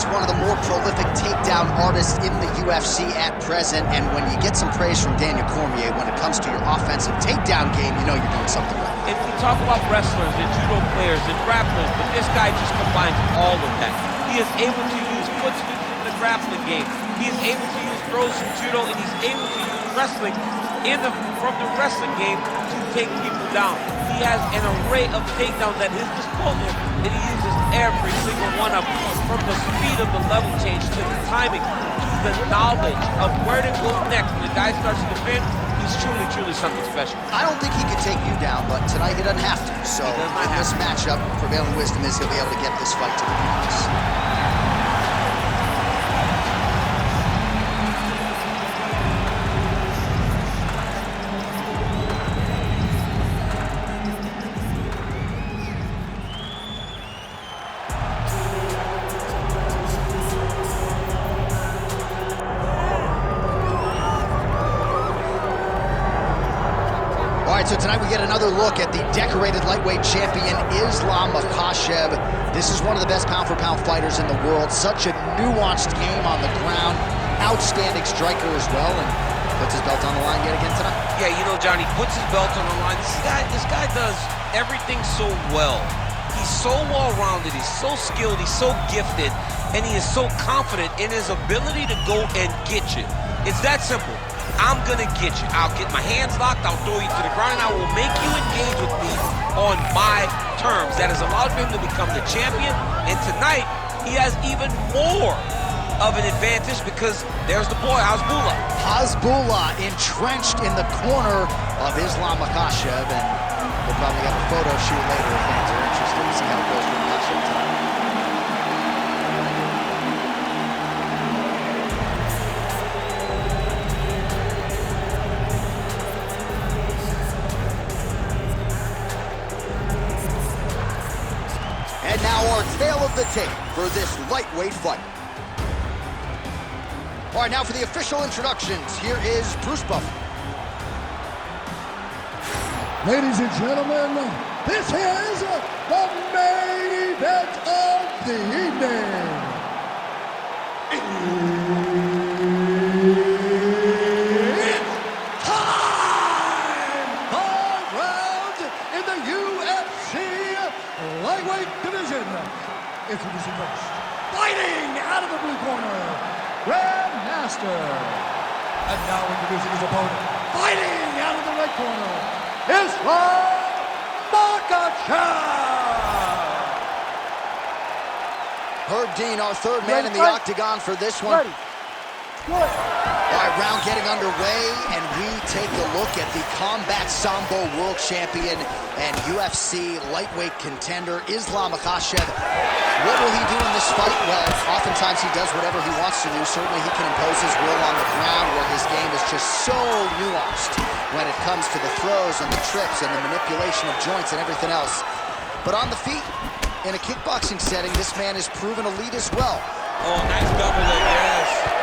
is one of the more prolific takedown artists in the UFC at present, and when you get some praise from Daniel Cormier when it comes to your offensive takedown game, you know you're doing something right. If we talk about wrestlers and judo players and grapplers, but this guy just combines all of that. He is able to use foot sweeps in the grappling game. He is able to use throws from judo, and he's able to use wrestling from the wrestling game to take people down. He has an array of takedowns at his disposal, and he uses every single one of them. From the speed of the level change to the timing to the knowledge of where to go next when the guy starts to defend, he's truly, truly something special. I don't think he could take you down, but tonight he doesn't have to. So in this matchup, prevailing wisdom is he'll be able to get this fight to the finish. So tonight we get another look at the decorated lightweight champion, Islam Makhachev. This is one of the best pound-for-pound fighters in the world. Such a nuanced game on the ground. Outstanding striker as well, and puts his belt on the line yet again tonight. Yeah, you know, Johnny, puts his belt on the line. This guy does everything so well. He's so well-rounded, he's so skilled, he's so gifted, and he is so confident in his ability to go and get you. It's that simple. I'm gonna get you. I'll get my hands locked, I'll throw you to the ground, and I will make you engage with me on my terms. That has allowed him to become the champion, and tonight, he has even more of an advantage because there's the boy, Hasbullah. Hasbullah entrenched in the corner of Islam Makhachev, and we'll probably have a photo shoot later if fans are interested to see how it goes for Makhachev tonight. And now our tale of the tape for this lightweight fight. All right, now for the official introductions, here is Bruce Buffer. Ladies and gentlemen, this is the main event of the evening. It's time! 5 rounds in the UFC lightweight division. Introducing first, fighting out of the blue corner, Grandmaster. And now introducing his opponent, fighting out of the red corner, Islam Makhachev. Herb Dean, our third man in the octagon for this one. All right, round getting underway, and we take a look at the Combat Sambo world champion and UFC lightweight contender, Islam Makhachev. What will he do in this fight? Well, oftentimes he does whatever he wants to do. Certainly he can impose his will on the ground, where his game is just so nuanced when it comes to the throws and the trips and the manipulation of joints and everything else. But on the feet, in a kickboxing setting, this man is proven elite as well. Oh, nice double leg, yes.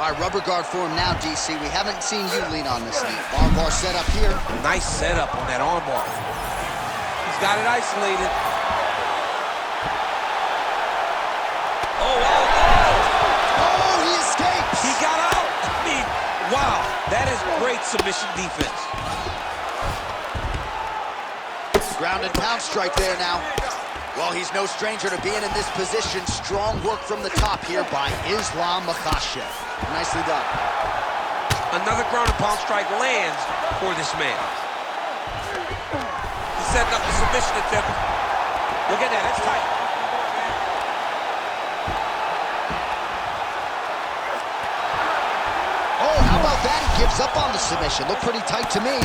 All right, rubber guard for him now, DC. We haven't seen you lean on this knee. Armbar set up here. Nice setup on that armbar. He's got it isolated. Oh, he escapes. He got out. I mean, wow, that is great submission defense. Ground and pound strike there now. Well, he's no stranger to being in this position. Strong work from the top here by Islam Makhachev. Nicely done. Another ground and pound strike lands for this man. He's setting up the submission attempt. Look at that, that's tight. Oh, how about that? He gives up on the submission. Looked pretty tight to me.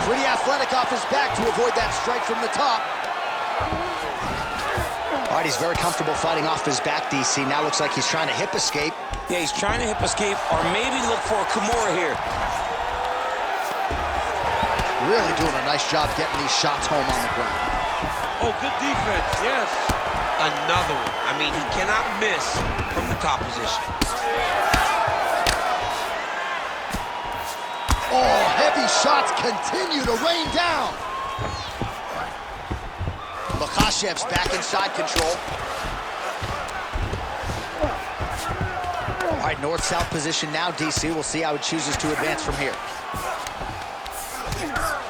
Pretty athletic off his back to avoid that strike from the top. All right, he's very comfortable fighting off his back, DC. Now looks like he's trying to hip escape. Yeah, he's trying to hip escape or maybe look for a Kimura here. Really doing a nice job getting these shots home on the ground. Oh, good defense, yes. Another one. I mean, he cannot miss from the top position. Oh, heavy shots continue to rain down. Makhachev's back in side control. All right, north-south position now, DC. We'll see how he chooses to advance from here.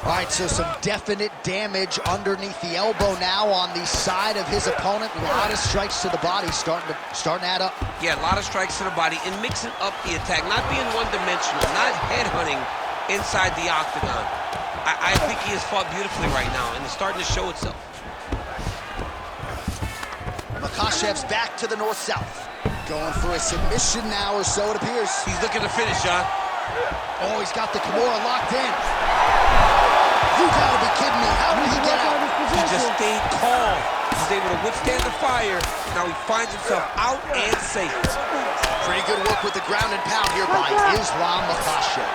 All right, so some definite damage underneath the elbow now on the side of his opponent. A lot of strikes to the body starting to add up. Yeah, a lot of strikes to the body and mixing up the attack, not being one-dimensional, not headhunting inside the octagon. I think he has fought beautifully right now, and it's starting to show itself. Makhachev's back to the north-south. Going for a submission now, or so it appears. He's looking to finish, John. Oh, he's got the Kimura locked in. You gotta be kidding me. How did he get out? He just stayed calm. He's able to withstand the fire. Now he finds himself out and safe. Pretty good work with the ground and pound here by Islam Makhachev.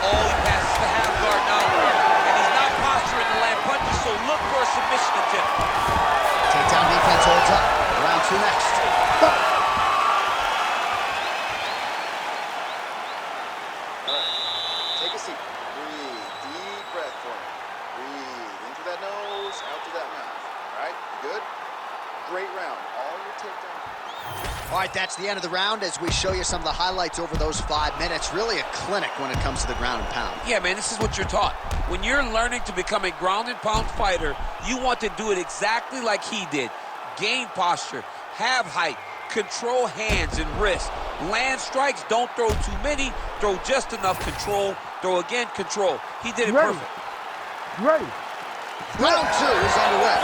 Oh, he passes the half guard now. And he's not posturing to land punches, so look for a submission attempt. Takedown defense holds up. Round 2 next. Take a seat. Breathe. Deep breath for me. Breathe. In through that nose, out through that mouth. All right? Good? Great round. All your takedown. All right, that's the end of the round as we show you some of the highlights over those 5 minutes. Really a clinic when it comes to the ground and pound. Yeah, man, this is what you're taught. When you're learning to become a ground and pound fighter, you want to do it exactly like he did. Gain posture, have height, control hands and wrists. Land strikes, don't throw too many, throw just enough, control, throw again, control. He did it perfect. Ready. Round 2 is underway.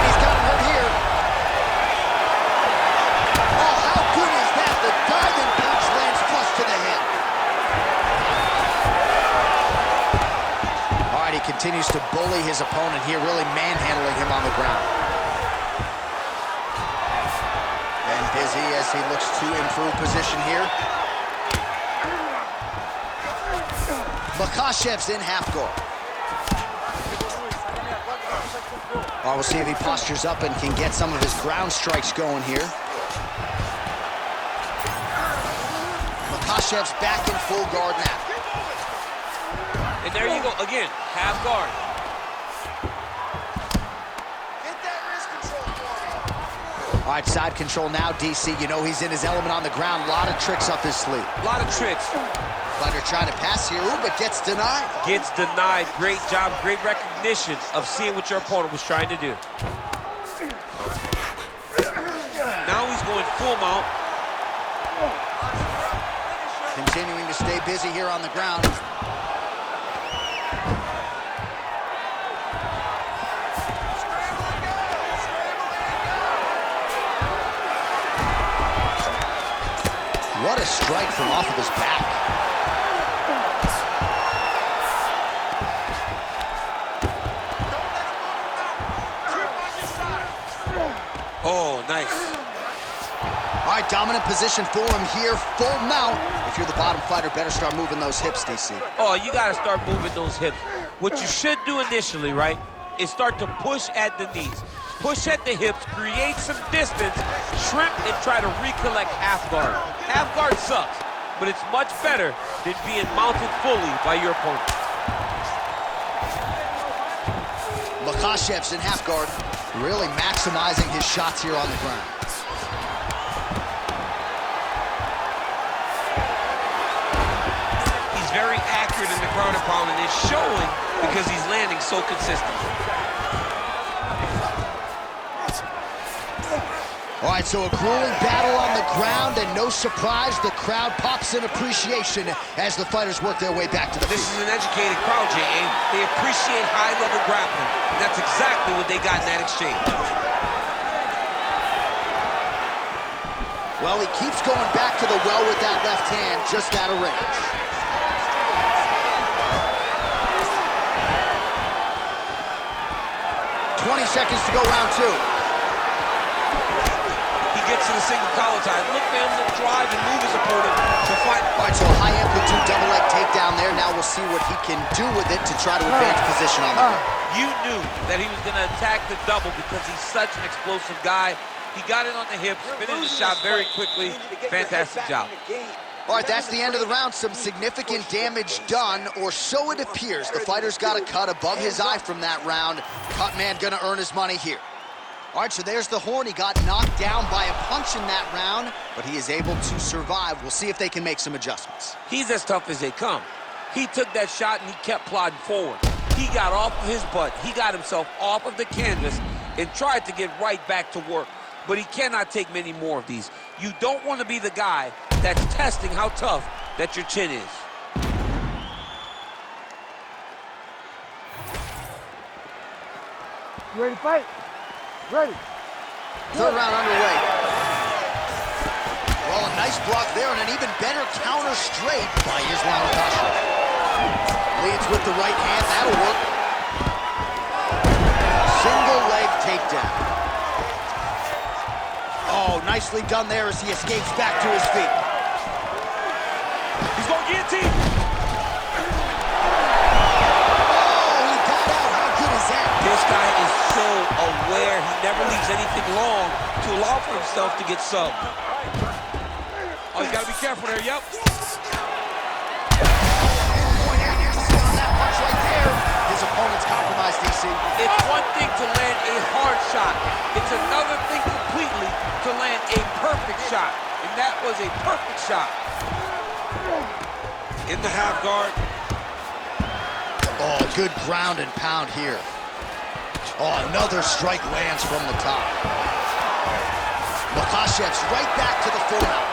He's got him hurt here. Oh, how good is that? The diving punch lands flush to the head. All right, he continues to bully his opponent here, really manhandling him on the ground. And busy as he looks to improve position here. Makhachev's in half guard. All right, we'll see if he postures up and can get some of his ground strikes going here. Makhachev's back in full guard now. And there you go, again, half guard. Get that wrist control for me. All right, side control now, DC. You know he's in his element on the ground. A lot of tricks up his sleeve. A lot of tricks. Fighter trying to pass here, ooh, but gets denied. Gets denied. Great job, great recognition of seeing what your opponent was trying to do. Now he's going full mount. Continuing to stay busy here on the ground. What a strike from off of his back. Oh, nice. All right, dominant position for him here, full mount. If you're the bottom fighter, better start moving those hips, DC. Oh, you got to start moving those hips. What you should do initially, right, is start to push at the knees. Push at the hips, create some distance, shrimp, and try to recollect half guard. Half guard sucks, but it's much better than being mounted fully by your opponent. Makhachev's in half guard, really maximizing his shots here on the ground. He's very accurate in the ground and pound, and it's showing because he's landing so consistently. All right, so a grueling battle on the ground, and no surprise, the crowd pops in appreciation as the fighters work their way back to the This feet. is an educated crowd, J.A. They appreciate high-level grappling, and that's exactly what they got in that exchange. Well, he keeps going back to the well with that left hand, just out of range. "20 seconds to go, round 2. Gets to the single collar tie. Look for him to drive and move his opponent to fight. All right, so a high-amplitude double leg takedown there. Now we'll see what he can do with it to try to advance position on the ground. You knew that he was going to attack the double because he's such an explosive guy. He got it on the hips, finished the shot very quickly. Fantastic job. All right, that's the end of the round. Some significant damage done, or so it appears. The fighter's got a cut above his eye from that round. Cut man gonna earn his money here. All right, so there's the horn. He got knocked down by a punch in that round, but he is able to survive. We'll see if they can make some adjustments. He's as tough as they come. He took that shot and he kept plodding forward. He got off of his butt. He got himself off of the canvas and tried to get right back to work. But he cannot take many more of these. You don't want to be the guy that's testing how tough that your chin is. You ready to fight? Ready. Third round underway. Well, a nice block there and an even better counter straight by Islam Makhachev. Leads with the right hand. That'll work. Single leg takedown. Oh, nicely done there as he escapes back to his feet. He's going guillotine. Oh, he got out. How good is that? This guy is so aware. He never leaves anything long to allow for himself to get subbed. Oh, you got to be careful there. Yep. Point accuracy on that punch right there. His opponent's compromised, DC. It's one thing to land a hard shot. It's another thing completely to land a perfect shot. And that was a perfect shot. In the half guard. Oh, good ground and pound here. Oh, another strike lands from the top. Makhachev's right back to the full mount.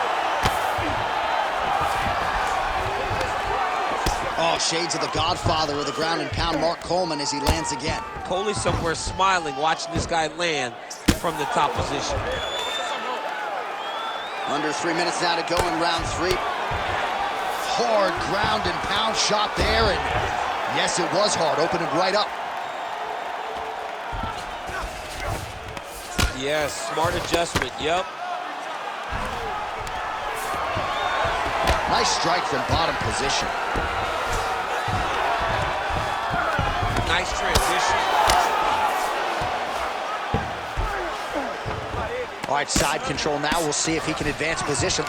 Oh, shades of the godfather of the ground and pound, Mark Coleman, as he lands again. Coley's somewhere smiling, watching this guy land from the top position. Under 3 minutes now to go in round 3. Hard ground and pound shot there, and yes, it was hard, opening right up. Yes, smart adjustment, yep. Nice strike from bottom position. Nice transition. All right, side control now. We'll see if he can advance position.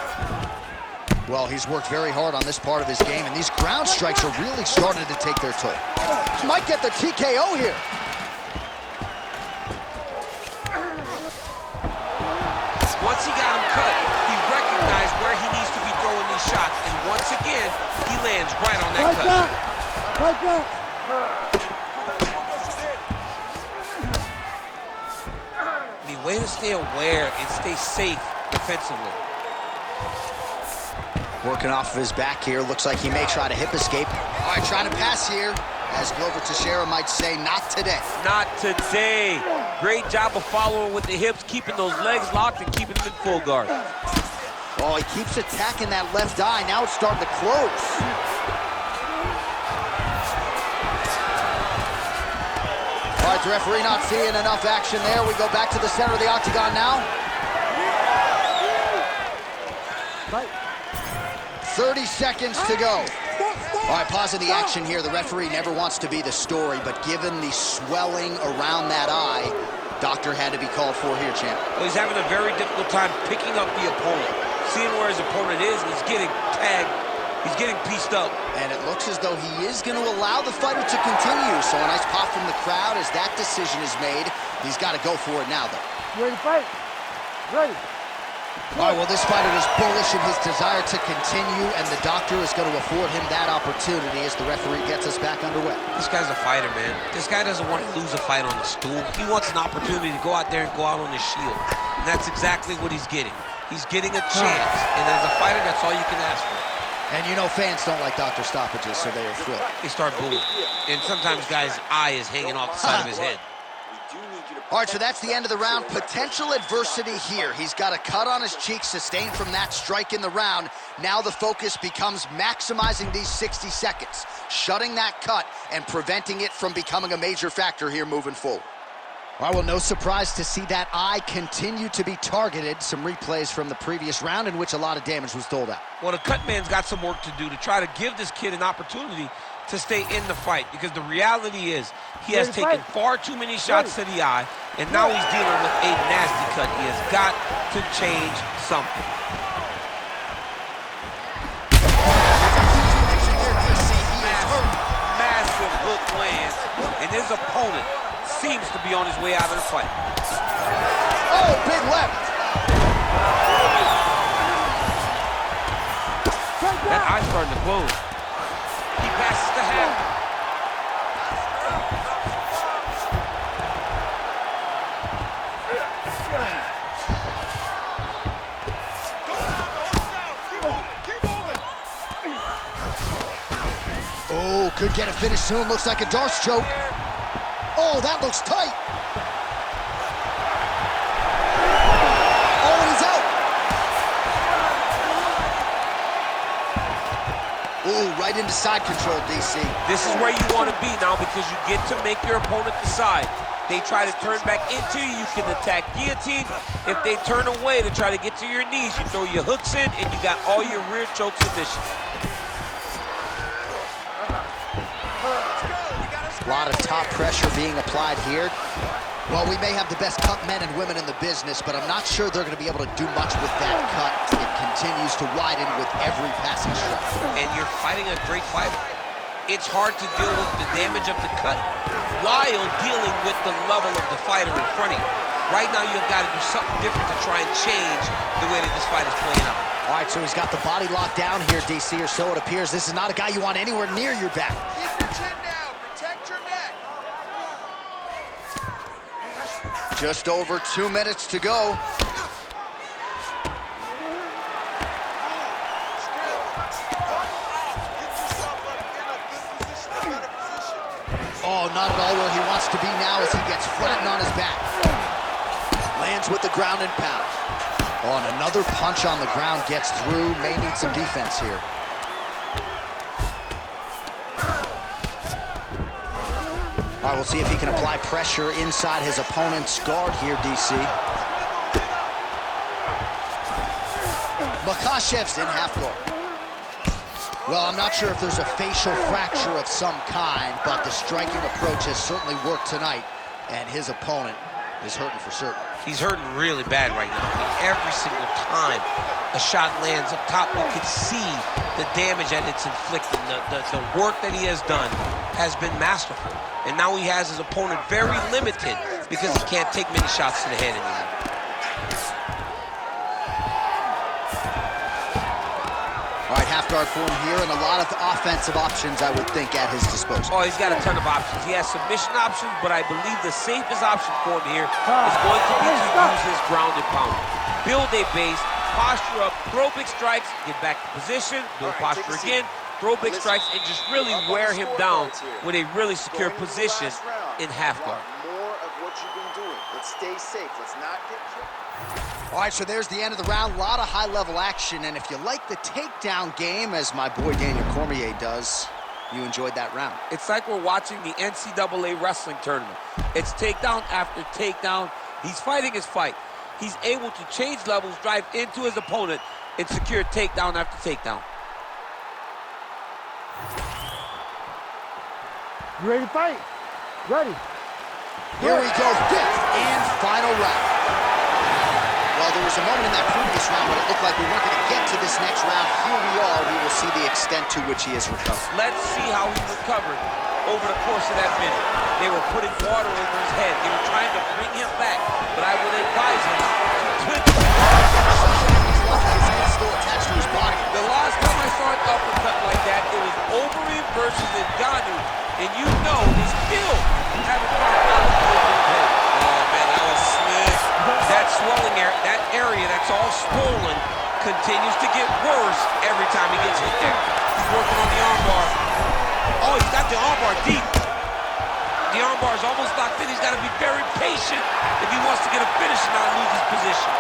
Well, he's worked very hard on this part of his game, and these ground strikes are really starting to take their toll. Might get the TKO here. Once he got him cut, he recognized where he needs to be throwing these shots, and once again, he lands right on that cut. Right back. I mean, way to stay aware and stay safe defensively. Working off of his back here. Looks like he may try to hip escape. All right, trying to pass here. As Glover Teixeira might say, not today. Not today. Great job of following with the hips, keeping those legs locked and keeping them in full guard. Oh, he keeps attacking that left eye. Now it's starting to close. All right, the referee not seeing enough action there. We go back to the center of the octagon now. 30 seconds to go. All right, pausing the action here. The referee never wants to be the story, but given the swelling around that eye, doctor had to be called for here, champ. Well, he's having a very difficult time picking up the opponent, seeing where his opponent is, and he's getting tagged. He's getting pieced up. And it looks as though he is going to allow the fighter to continue. So a nice pop from the crowd as that decision is made. He's got to go for it now, though. You ready to fight? Ready. All right, well, this fighter is bullish in his desire to continue, and the doctor is going to afford him that opportunity as the referee gets us back underway. This guy's a fighter, man. This guy doesn't want to lose a fight on the stool. He wants an opportunity to go out there and go out on his shield. And that's exactly what he's getting. He's getting a chance, and as a fighter, that's all you can ask for. And you know fans don't like doctor stoppages, so they are thrilled. They start booing. And sometimes guy's eye is hanging off the side of his head. All right, so that's the end of the round. Potential adversity here. He's got a cut on his cheek sustained from that strike in the round. Now the focus becomes maximizing these 60 seconds, shutting that cut and preventing it from becoming a major factor here moving forward. All right, well, no surprise to see that eye continue to be targeted. Some replays from the previous round in which a lot of damage was doled out. Well, the cut man's got some work to do to try to give this kid an opportunity to stay in the fight, because the reality is he has taken far too many shots to the eye, and now he's dealing with a nasty cut. He has got to change something. and his opponent seems to be on his way out of the fight. Oh, big left. That eye's starting to close. He passes the half. Oh, could get a finish soon. Looks like a darts choke. Oh, that looks tight. Oh, and he's out. Oh, right into side control, DC. This is where you want to be now because you get to make your opponent decide. They try to turn back into you, you can attack guillotine. If they turn away to try to get to your knees, you throw your hooks in and you got all your rear choke submissions. A lot of top pressure being applied here. Well, we may have the best cut men and women in the business, but I'm not sure they're going to be able to do much with that cut. It continues to widen with every passing strike. And you're fighting a great fighter. It's hard to deal with the damage of the cut while dealing with the level of the fighter in front of you. Right now, you've got to do something different to try and change the way that this fight is playing out. All right, so he's got the body locked down here, DC, or so it appears. This is not a guy you want anywhere near your back. Keep your chin down. Protect your neck. Just over 2 minutes to go. Oh, not at all where he wants to be now as he gets flattened on his back. Lands with the ground and pound. Oh, and another punch on the ground gets through. May need some defense here. All right, we'll see if he can apply pressure inside his opponent's guard here, DC. Makhachev's in half guard. Well, I'm not sure if there's a facial fracture of some kind, but the striking approach has certainly worked tonight, and his opponent is hurting for certain. He's hurting really bad right now. I mean, every single time a shot lands up top, you can see the damage that it's inflicting. The work that he has done has been masterful. And now he has his opponent very limited because he can't take many shots to the head anymore. All right, half guard for him here, and a lot of offensive options, I would think, at his disposal. Oh, he's got a ton of options. He has submission options, but I believe the safest option for him here is going to be to use his ground and pound. Build a base, posture up, throw big strikes, get back to position, build posture again, throw big strikes, and just really wear him down with a really secure position in half guard. More of what you've been doing. Let's stay safe. Let's not get kicked. All right, so there's the end of the round. A lot of high-level action, and if you like the takedown game, as my boy Daniel Cormier does, you enjoyed that round. It's like we're watching the NCAA wrestling tournament. It's takedown after takedown. He's fighting his fight. He's able to change levels, drive into his opponent, and secure takedown after takedown. You ready to fight? Ready. Here we go, fifth and final round. Well, there was a moment in that previous round when it looked like we weren't going to get to this next round. Here we are. We will see the extent to which he has recovered. Let's see how he recovered over the course of that minute. They were putting water over his head. They were trying to bring him back, but I would advise him to Still attached to his body. The last time I saw an uppercut like that, it was Overeem versus Ngannou, and you know they still haven't found out over his head. Oh man, that was slick. That swelling that area that's all swollen continues to get worse every time he gets hit there. He's working on the armbar. Oh, he's got the armbar deep. The armbar is almost locked in. He's got to be very patient if he wants to get a finish and not lose his position.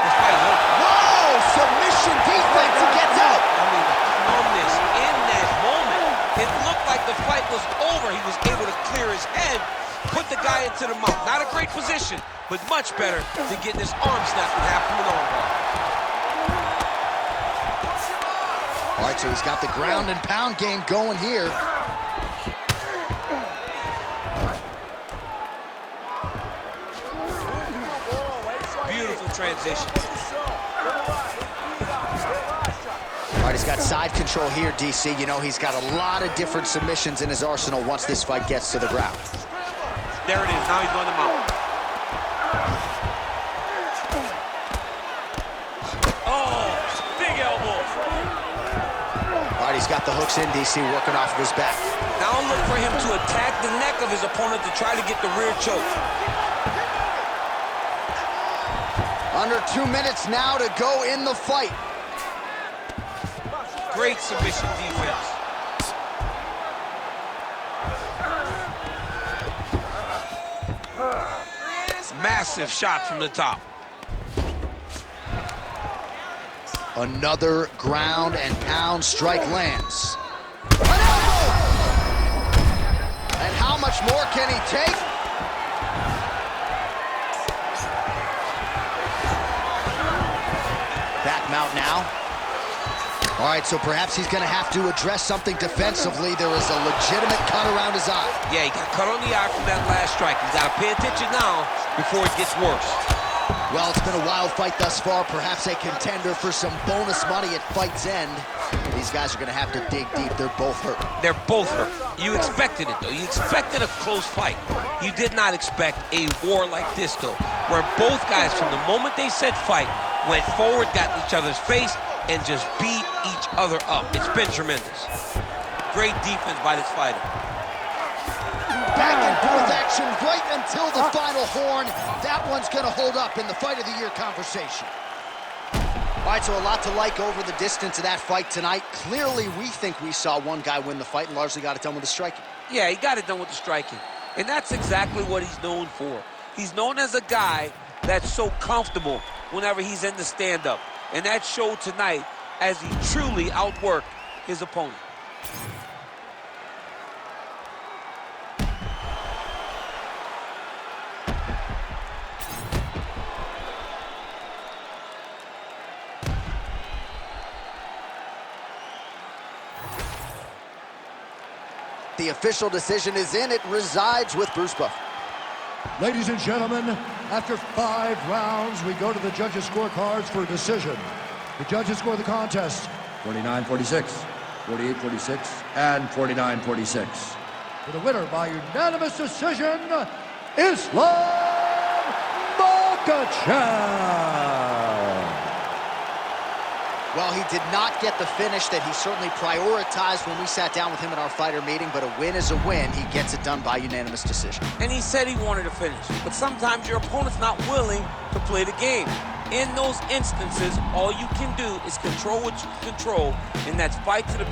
This fight is over. Whoa! Submission defense. He gets out. I mean, the calmness in that moment. It looked like the fight was over. He was able to clear his head, put the guy into the mount. Not a great position, but much better than getting his arm snapped in half from an armbar. All right, so he's got the ground and pound game going here. Beautiful transition. All right, right, he's got side control here, DC. You know, he's got a lot of different submissions in his arsenal once this fight gets to the ground. There it is. Now he's on the mount. Oh, big elbow. All right, he's got the hooks in, DC, working off of his back. Now look for him to attack the neck of his opponent to try to get the rear choke. Under 2 minutes now to go in the fight. Great submission defense. Massive shot from the top. Another ground and pound strike lands. An elbow! And how much more can he take? Back mount now. All right, so perhaps he's going to have to address something defensively. There is a legitimate cut around his eye. Yeah, he got cut on the eye from that last strike. He's got to pay attention now before it gets worse. Well, it's been a wild fight thus far. Perhaps a contender for some bonus money at fight's end. These guys are going to have to dig deep. They're both hurt. They're both hurt. You expected it, though. You expected a close fight. You did not expect a war like this, though, where both guys, from the moment they said fight, went forward, got in each other's face, and just beat each other up. It's been tremendous. Great defense by this fighter. Back and forth action right until the final horn. That one's going to hold up in the Fight of the Year conversation. All right, so a lot to like over the distance of that fight tonight. Clearly, we think we saw one guy win the fight and largely got it done with the striking. Yeah, he got it done with the striking. And that's exactly what he's known for. He's known as a guy that's so comfortable whenever he's in the stand-up. And that showed tonight as he truly outworked his opponent. The official decision is in. It resides with Bruce Buffer. Ladies and gentlemen, after 5 rounds, we go to the judges' scorecards for a decision. The judges score the contest 49-46, 48-46, and 49-46. For the winner by unanimous decision, Islam Makhachev. Well, he did not get the finish that he certainly prioritized when we sat down with him at our fighter meeting, but a win is a win. He gets it done by unanimous decision. And he said he wanted to finish, but sometimes your opponent's not willing to play the game. In those instances, all you can do is control what you control, and that's fight to the